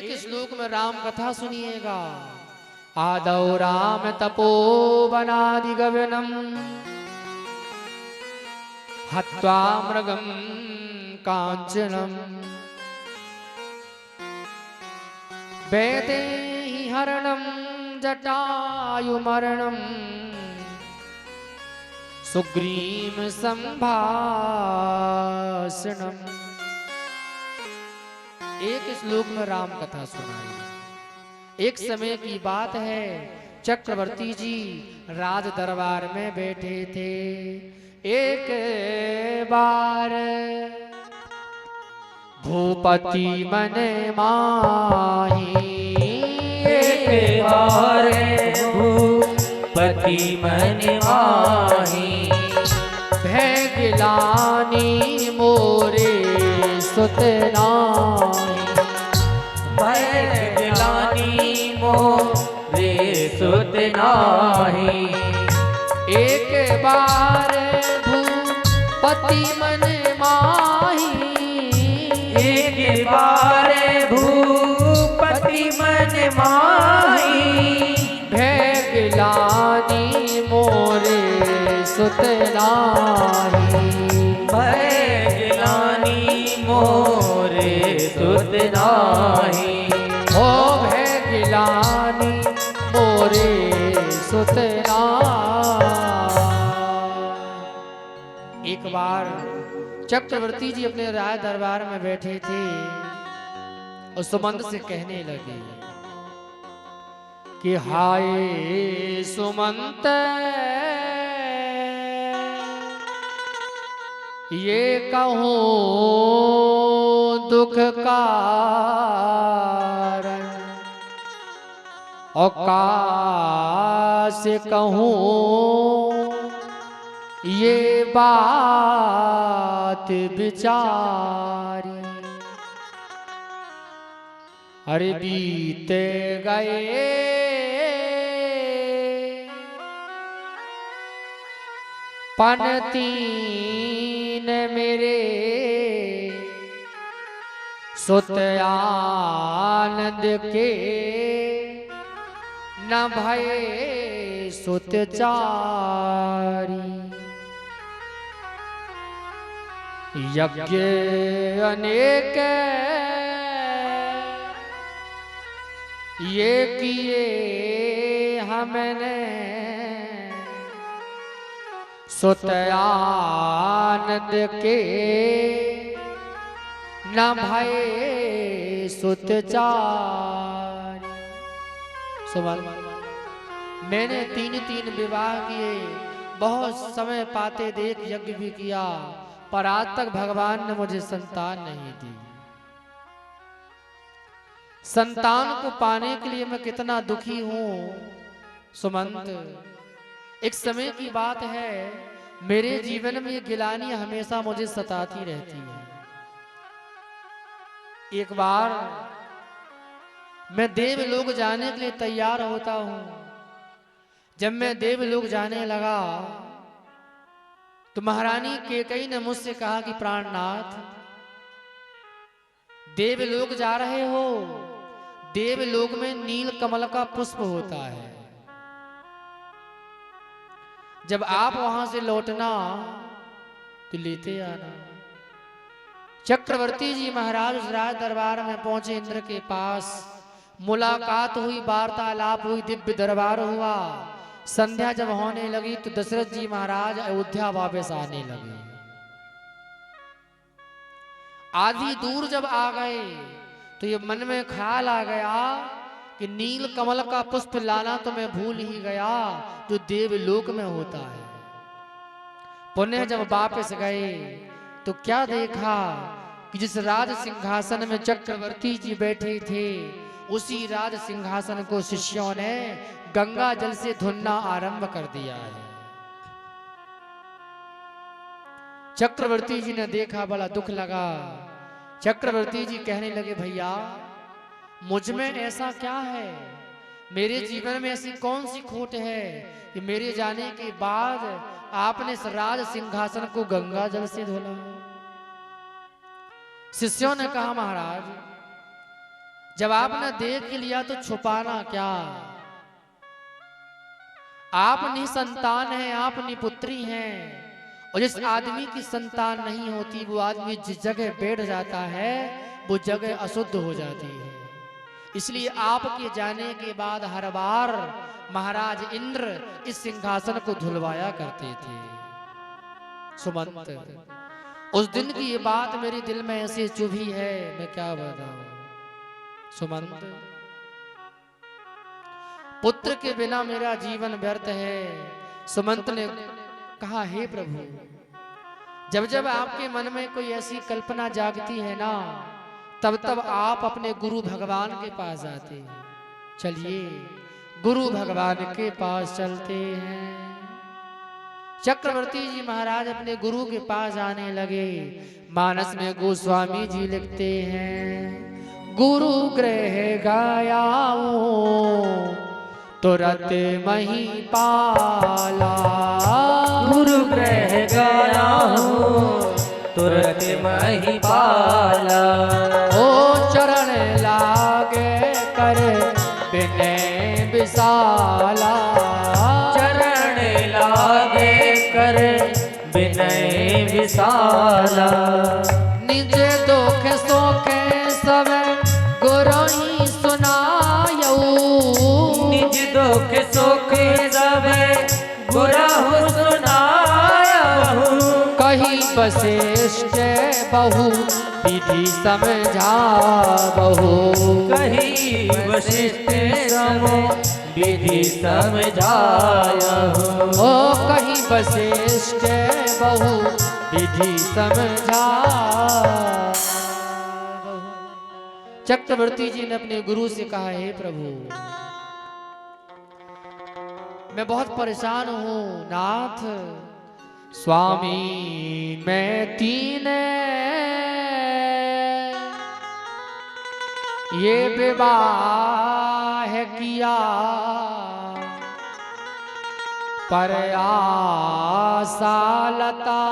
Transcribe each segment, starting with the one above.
एक श्लोक में राम कथा सुनिएगा। आदौ राम तपोवनादि गगनम हत्वा मृगम कांचनम वैदेही हरणम जटायुमरणम सुग्रीव संभाषणम। एक श्लोक में राम कथा सुनाई। एक समय की बात है, चक्रवर्ती जी राज दरबार में बैठे थे। एक बार भूपति मन माही, एक बार भूपति मन माही, भय गिलानी मोरे सुतनाई, भय गिलानी मोरे सुत नाही। एक बार भूपति मन माही, एक बार भूपति मन माही, भय गिलानी मोरे सुतनाई, भय गिलानी मोरे सुत नाही। ओ भय गिलानी मोरे सुतनाई। एक बार चक्रवर्ती जी अपने राज दरबार में बैठे थे और सुमंत से कहने लगे कि हाय सुमंत, ये कहूं दुख कारण और कासे कहूं ये बात विचारी। अरे बीते गए पनतीन मेरे, सुत आनंद के न भये सुत चारी। यज्ञ अनेक ये किए हमने, सुत आनंद के न भये सुत चारी। सुमन, मैंने तीन विवाह किए, बहुत समय पाते देख यज्ञ भी किया, पर आज तक भगवान ने मुझे संतान नहीं दी। संतान को पाने के लिए मैं कितना दुखी हूं सुमंत। एक समय की बात है, मेरे जीवन में ये गिलानी हमेशा मुझे सताती रहती है। एक बार मैं देवलोक जाने के लिए तैयार होता हूं। जब मैं देवलोक जाने लगा तो महारानी कैकेयी ने मुझसे कहा कि प्राणनाथ, देवलोक जा रहे हो, देवलोक में नील कमल का पुष्प होता है, जब आप वहां से लौटना तो लेते आना। चक्रवर्ती जी महाराज उस राज दरबार में पहुंचे, इंद्र के पास मुलाकात हुई, वार्तालाप हुई, दिव्य दरबार हुआ। संध्या जब होने लगी तो दशरथ जी महाराज अयोध्या वापस आने लगे। आधी दूर जब आ गए तो ये मन में ख्याल आ गया कि नील कमल का पुष्प लाना तो मैं भूल ही गया, जो देवलोक में होता है। पुनः जब वापस गए तो क्या देखा कि जिस राज सिंहासन में चक्रवर्ती जी बैठे थे, उसी राज सिंहासन को शिष्यों ने गंगा जल से धुलना आरंभ कर दिया है। चक्रवर्ती जी ने देखा, बड़ा दुख लगा। चक्रवर्ती जी कहने लगे, भैया मुझ में ऐसा क्या है, मेरे जीवन में ऐसी कौन सी खोट है कि मेरे जाने के बाद आपने इस राज सिंहासन को गंगा जल से धोला। शिष्यों ने कहा, महाराज जब आपने देख लिया तो छुपाना क्या। आप निसंतान हैं, आप निपुत्री हैं, और जिस आदमी की संतान नहीं होती वो आदमी जिस जगह बैठ जाता है वो जगह अशुद्ध हो जाती है। इसलिए आपके जाने के बाद हर बार महाराज इंद्र इस सिंहासन को धुलवाया करते थे। सुमंत, उस दिन की ये बात मेरे दिल में ऐसे चुभी है, मैं क्या बताऊं। सुमंत, पुत्र के बिना मेरा जीवन व्यर्थ है। सुमंत ने कहा, हे प्रभु, जब जब आपके मन में कोई ऐसी कल्पना जागती है ना, तब तब आप अपने गुरु भगवान के पास जाते हैं। चलिए गुरु भगवान के पास चलते हैं। चक्रवर्ती जी महाराज अपने गुरु के पास आने लगे। मानस में गोस्वामी जी लिखते हैं, गुरु गृह गया तुरत मही पाला। गुरु गृह गया तुरत मही पाला। ओ चरण लागे कर विनय विशाला। चरण लागे कर विनय विशाला। निज दुख सुख सब गुरु ही सुनायऊ। निज दुख सुख सब गुरु सुनायऊ। कही वशिष्ठ बहु विधि समझावहु। कही वशिष्ठ समो विधि समझायहु। ओ कही वशिष्ठ बहु विधि समझावहु। चक्रवर्ती जी ने अपने गुरु से कहा, हे प्रभु, मैं बहुत परेशान हूं नाथ। स्वामी मैं तीन ये विवाह किया, पर आशा लता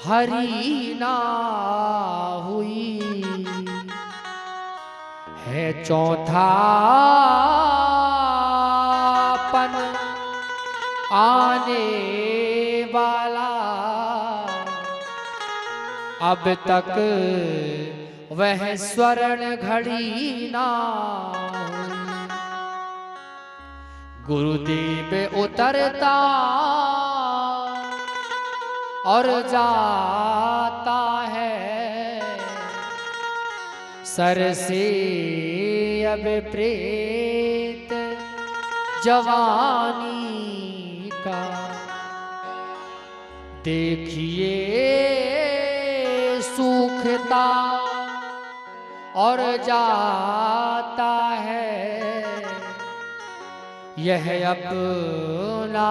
हरी ना हुई है। चौथा पन आने वाला, अब तक वह स्वर्ण घड़ी ना हुई। गुरुदेव उतरता और जाता है, सर से अब प्रेत जवानी का। देखिए सूखता और जाता है, यह अपना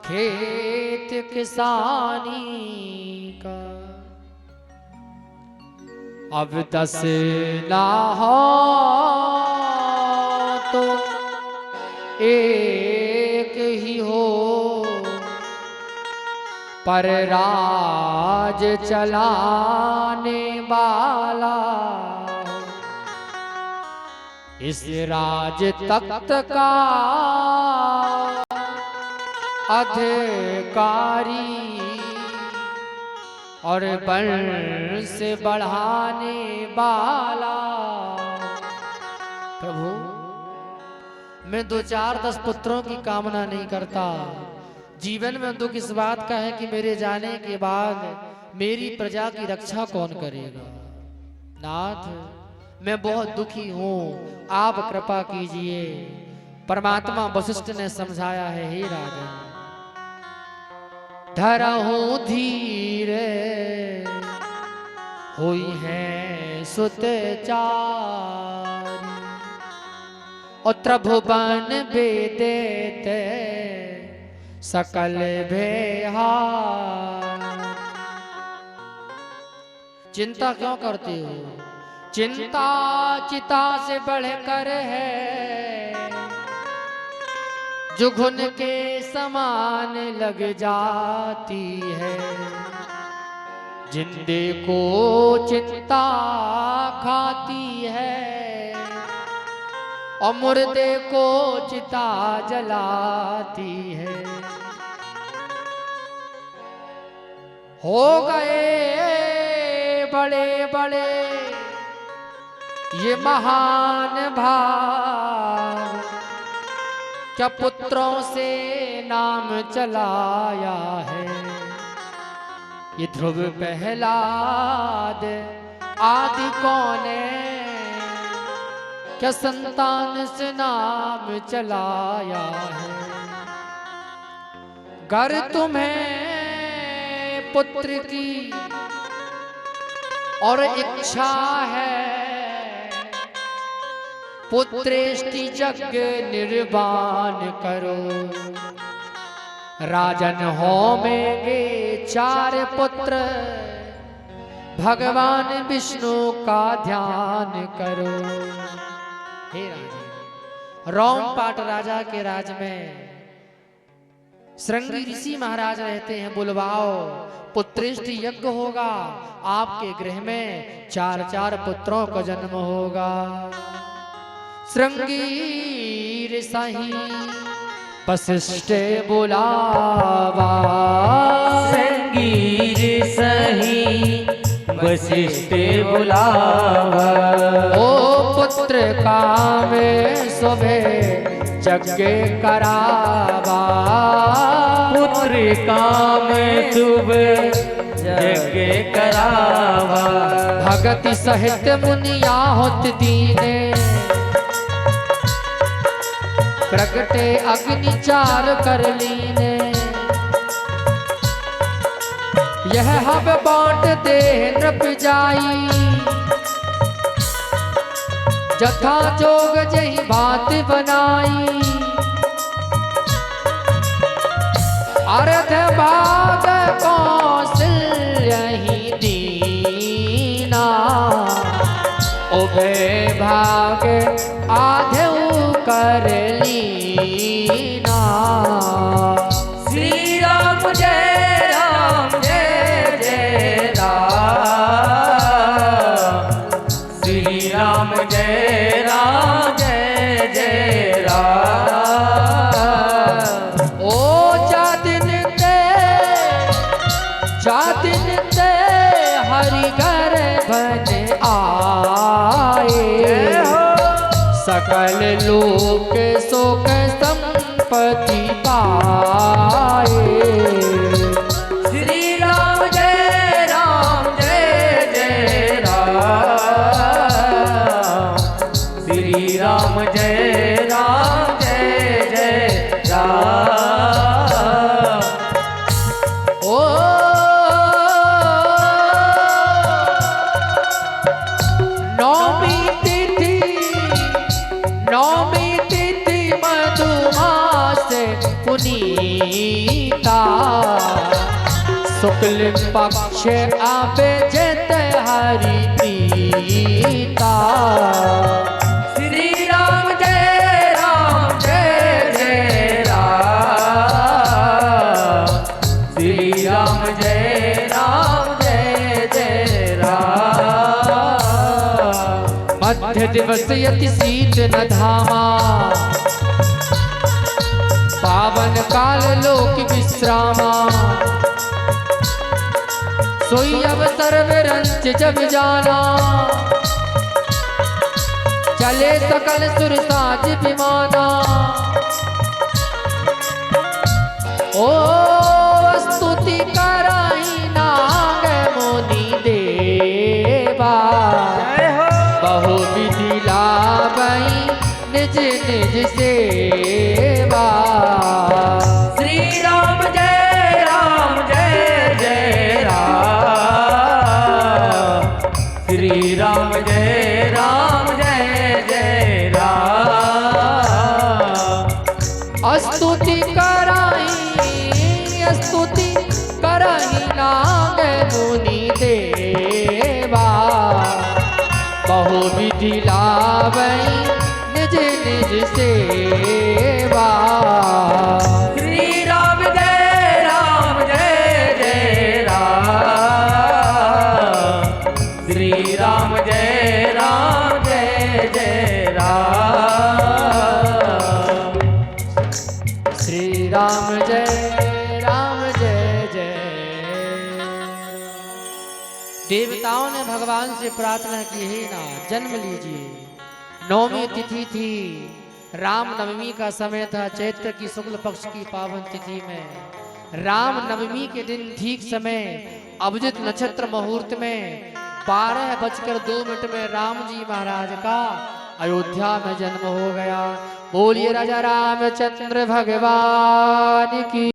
खेत किसानी का। अब 10 ना हो तो एक ही हो, पर राज चलाने वाला इस राज तख्त का अधिकारी, और वंश बढ़ाने वाला। प्रभु, मैं 2-4-10 पुत्रों की कामना नहीं करता। जीवन में दुख इस बात का है कि मेरे जाने के बाद मेरी प्रजा की रक्षा कौन करेगा। नाथ, मैं बहुत दुखी हूँ, आप कृपा कीजिए। परमात्मा वशिष्ठ ने समझाया है, हे राजन, धरहूं धीरे हुई है सुत चारी, और त्रिभुवन बेदेते सकल भेहार। चिंता क्यों करते हो? चिंता चिता से बढ़कर है, जो घुन के समान लग जाती है। जिंदे को चिंता खाती है और मुर्दे को चिता जलाती है। हो गए बड़े बड़े ये महान भाव, क्या पुत्रों से नाम चलाया है। ये ध्रुव प्रहलाद आदि कौन है, क्या संतान से नाम चलाया है। गर तुम्हें पुत्र की और इच्छा है, पुत्रेष्टि यज्ञ निर्वाण करो। राजन होमेंगे 4 पुत्र, भगवान विष्णु का ध्यान करो। हे राजा, रोमपाट राजा के राज में श्रृंगी ऋषि महाराज रहते हैं। बुलवाओ, पुत्रेष्टि यज्ञ होगा, आपके गृह में 4 पुत्रों का जन्म होगा। श्रृंगी ऋषि वशिष्ठ बुलावा, श्रृंगी ऋषि वशिष्ठ बुलावा। ओ पुत्र काम सुबह यज्ञ करावा, पुत्र काम सुबह यज्ञ करावा। भगति सहित मुनिया होत दीने, प्रगटे अग्नि 4 कर लीने। यह हब बांट दे नृप जाई, जथा जोग जही बात बनाई। अर्ध भाग कौशल्य ही दीना, उभय भाग आधे कर लीना। श्री राम जय राम जय जय राम, श्री राम जय राम जय जय राम। ओ जातिन ते हरि घर बन आए, सकल लोक शोक संपत्ति पाए। श्री राम जय जय राम, श्री राम जय जय राम। ओ नौमी तिथि मधुमास पुनीता, शुक्ल पक्ष आवे जत हरि प्रीता। श्री राम जय जय राम, श्री राम जय जय राम। मध्य दिवस यति शीत न धामा, पावन काल लोक विश्रामा। सोई अवसर विरंच जब जाना, चले सकल सुर साज विमाना। ओ स्तुति कराई नाग मुनि देवा, बहु विधि लावई निज निज सेवा। श्री राम जय जय राम, श्री राम जय जय राम। स्तुति कराई नाग मुनि देवा, बहु विधि लावई निज निज सेवा। श्री राम जय जय राम, देवताओं ने भगवान से प्रार्थना की, हे नाथ जन्म लीजिए। नवमी तिथि थी, राम नवमी का समय था। चैत्र की शुक्ल पक्ष की पावन तिथि में राम नवमी के दिन ठीक समय अभिजित नक्षत्र मुहूर्त में 12:02 में राम जी महाराज का अयोध्या में जन्म हो गया। बोलिए राजा रामचंद्र भगवान की।